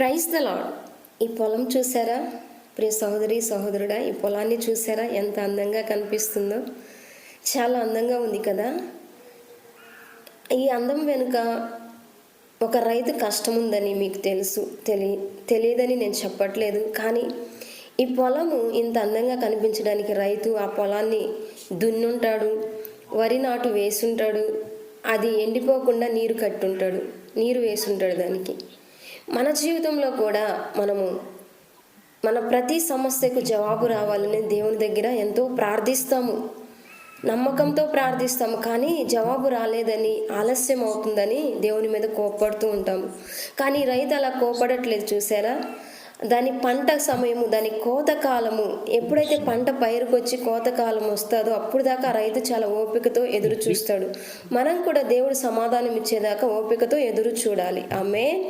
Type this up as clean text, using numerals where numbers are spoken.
Praise the lord. ఈ పొలం చూసారా ప్రియ సహోదరి సహోదరుడా? ఈ పొలాన్ని చూసారా ఎంత అందంగా కనిపిస్తుందో? చాలా అందంగా ఉంది కదా. ఈ అందం వెనుక ఒక రైతు కష్టం ఉందని మీకు తెలుసు, తెలియదని నేను చెప్పట్లేదు. కానీ ఈ పొలము ఇంత అందంగా కనిపించడానికి రైతు ఆ పొలాన్ని దున్నుంటాడు, వరి నాటు వేసుంటాడు, అది ఎండిపోకుండా నీరు కట్టుంటాడు, నీరు వేసుంటాడు దానికి. మన జీవితంలో కూడా మన ప్రతి సమస్యకు జవాబు రావాలని దేవుని దగ్గర ఎంతో ప్రార్థిస్తాము, నమ్మకంతో ప్రార్థిస్తాము. కానీ జవాబు రాలేదని, ఆలస్యం అవుతుందని దేవుని మీద కోపడుతూ ఉంటాము. కానీ రైతు అలా కోపడట్లేదు. చూసారా? దాని పంట సమయము, దాని కోతకాలము ఎప్పుడైతే పంట పైరుకొచ్చి కోతకాలం వస్తుందో అప్పుడు దాకా రైతు చాలా ఓపికతో ఎదురు చూస్తాడు. మనం కూడా దేవుడు సమాధానం ఇచ్చేదాకా ఓపికతో ఎదురు చూడాలి. ఆమేన్.